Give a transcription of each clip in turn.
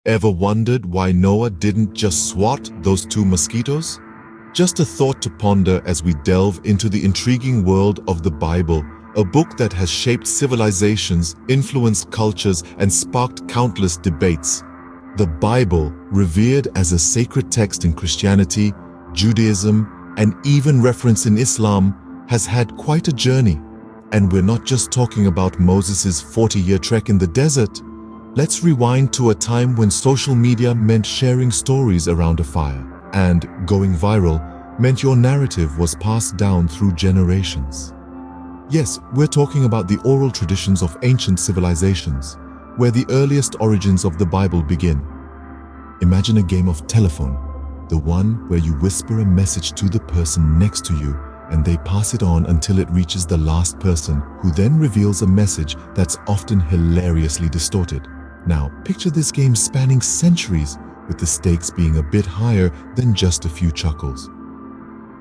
Ever wondered why Noah didn't just swat those 2 mosquitoes? Just a thought to ponder as we delve into the intriguing world of the Bible, a book that has shaped civilizations, influenced cultures, and sparked countless debates. The Bible, revered as a sacred text in Christianity, Judaism, and even referenced in Islam, has had quite a journey. And we're not just talking about Moses' 40-year trek in the desert. Let's rewind to a time when social media meant sharing stories around a fire, and going viral meant your narrative was passed down through generations. Yes, we're talking about the oral traditions of ancient civilizations, where the earliest origins of the Bible begin. Imagine a game of telephone, the one where you whisper a message to the person next to you and they pass it on until it reaches the last person, who then reveals a message that's often hilariously distorted. Now, picture this game spanning centuries, with the stakes being a bit higher than just a few chuckles.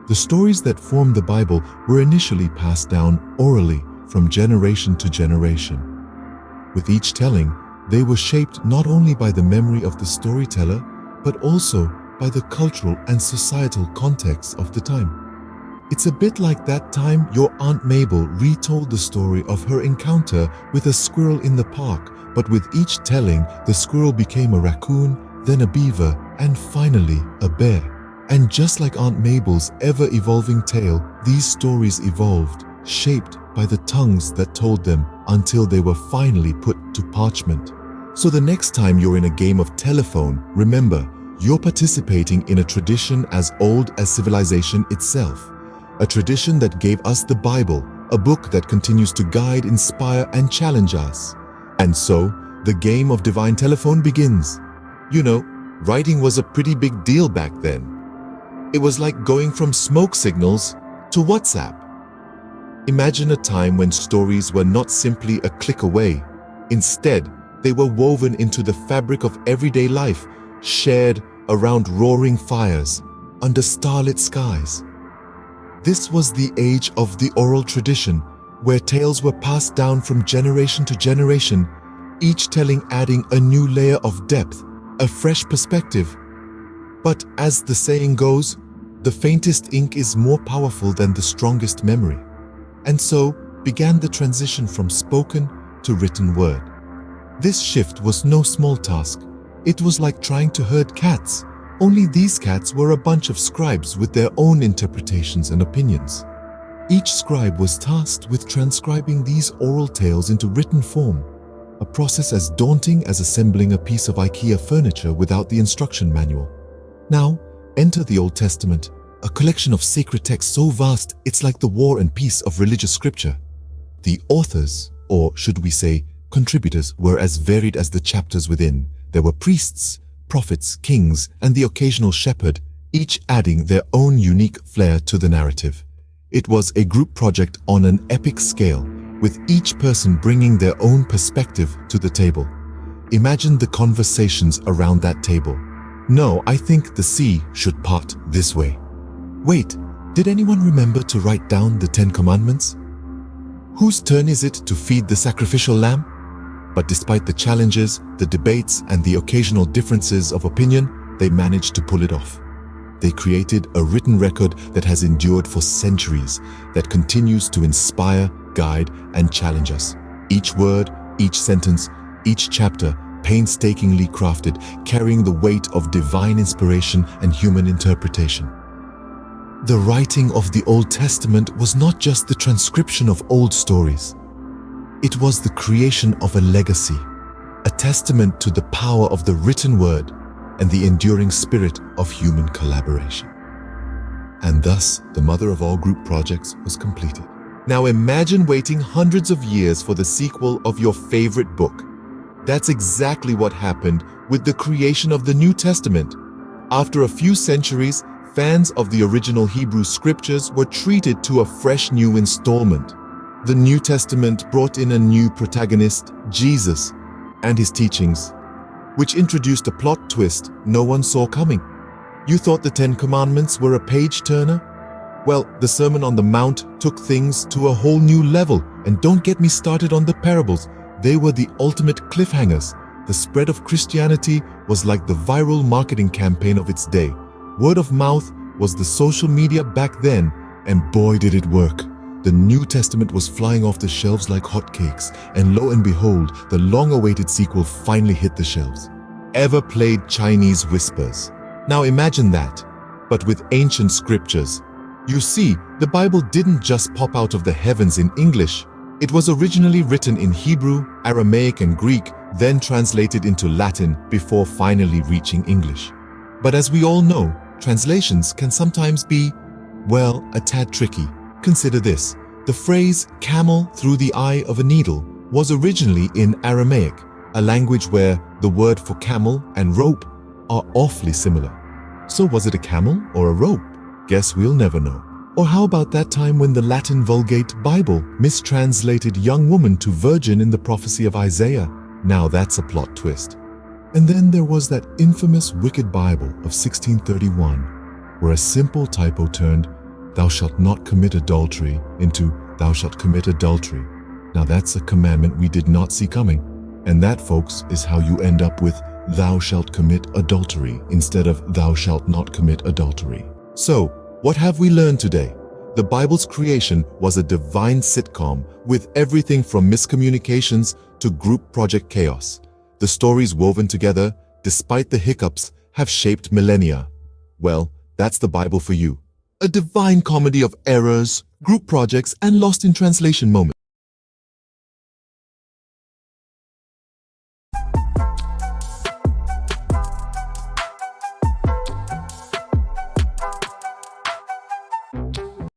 The stories that form the Bible were initially passed down orally from generation to generation. With each telling, they were shaped not only by the memory of the storyteller, but also by the cultural and societal context of the time. It's a bit like that time your Aunt Mabel retold the story of her encounter with a squirrel in the park, but with each telling, the squirrel became a raccoon, then a beaver, and finally a bear. And just like Aunt Mabel's ever-evolving tale, these stories evolved, shaped by the tongues that told them, until they were finally put to parchment. So the next time you're in a game of telephone, remember, you're participating in a tradition as old as civilization itself. A tradition that gave us the Bible, a book that continues to guide, inspire, and challenge us. And so, the game of divine telephone begins. You know, writing was a pretty big deal back then. It was like going from smoke signals to WhatsApp. Imagine a time when stories were not simply a click away. Instead, they were woven into the fabric of everyday life, shared around roaring fires, under starlit skies. This was the age of the oral tradition, where tales were passed down from generation to generation, each telling adding a new layer of depth, a fresh perspective. But as the saying goes, the faintest ink is more powerful than the strongest memory. And so began the transition from spoken to written word. This shift was no small task. It was like trying to herd cats. Only these cats were a bunch of scribes with their own interpretations and opinions. Each scribe was tasked with transcribing these oral tales into written form, a process as daunting as assembling a piece of IKEA furniture without the instruction manual. Now, enter the Old Testament, a collection of sacred texts so vast it's like the war and peace of religious scripture. The authors, or should we say, contributors, were as varied as the chapters within. There were priests, prophets, kings, and the occasional shepherd, each adding their own unique flair to the narrative. It was a group project on an epic scale, with each person bringing their own perspective to the table. Imagine the conversations around that table. No, I think the sea should part this way. Wait, did anyone remember to write down the 10 Commandments? Whose turn is it to feed the sacrificial lamb? But despite the challenges, the debates, and the occasional differences of opinion, they managed to pull it off. They created a written record that has endured for centuries, that continues to inspire, guide, and challenge us. Each word, each sentence, each chapter, painstakingly crafted, carrying the weight of divine inspiration and human interpretation. The writing of the Old Testament was not just the transcription of old stories. It was the creation of a legacy, a testament to the power of the written word and the enduring spirit of human collaboration. And thus, the mother of all group projects was completed. Now imagine waiting hundreds of years for the sequel of your favorite book. That's exactly what happened with the creation of the New Testament. After a few centuries, fans of the original Hebrew scriptures were treated to a fresh new installment. The New Testament brought in a new protagonist, Jesus, and his teachings, which introduced a plot twist no one saw coming. You thought the 10 Commandments were a page-turner? Well, the Sermon on the Mount took things to a whole new level, and don't get me started on the parables. They were the ultimate cliffhangers, The spread of Christianity was like the viral marketing campaign of its day. Word of mouth was the social media back then, and boy did it work. The New Testament was flying off the shelves like hotcakes, and lo and behold, the long-awaited sequel finally hit the shelves. Ever played Chinese Whispers? Now imagine that, but with ancient scriptures. You see, the Bible didn't just pop out of the heavens in English. It was originally written in Hebrew, Aramaic, and Greek, then translated into Latin before finally reaching English. But as we all know, translations can sometimes be, well, a tad tricky. Consider this. The phrase camel through the eye of a needle was originally in Aramaic, a language where the word for camel and rope are awfully similar. So was it a camel or a rope? Guess we'll never know. Or how about that time when the Latin Vulgate Bible mistranslated young woman to virgin in the prophecy of Isaiah? Now that's a plot twist. And then there was that infamous Wicked Bible of 1631, where a simple typo turned "Thou shalt not commit adultery" into "Thou shalt commit adultery." Now that's a commandment we did not see coming. And that, folks, is how you end up with "Thou shalt commit adultery" instead of "Thou shalt not commit adultery." So, what have we learned today? The Bible's creation was a divine sitcom with everything from miscommunications to group project chaos. The stories woven together, despite the hiccups, have shaped millennia. Well, that's the Bible for you. A divine comedy of errors, group projects, and lost in translation moments.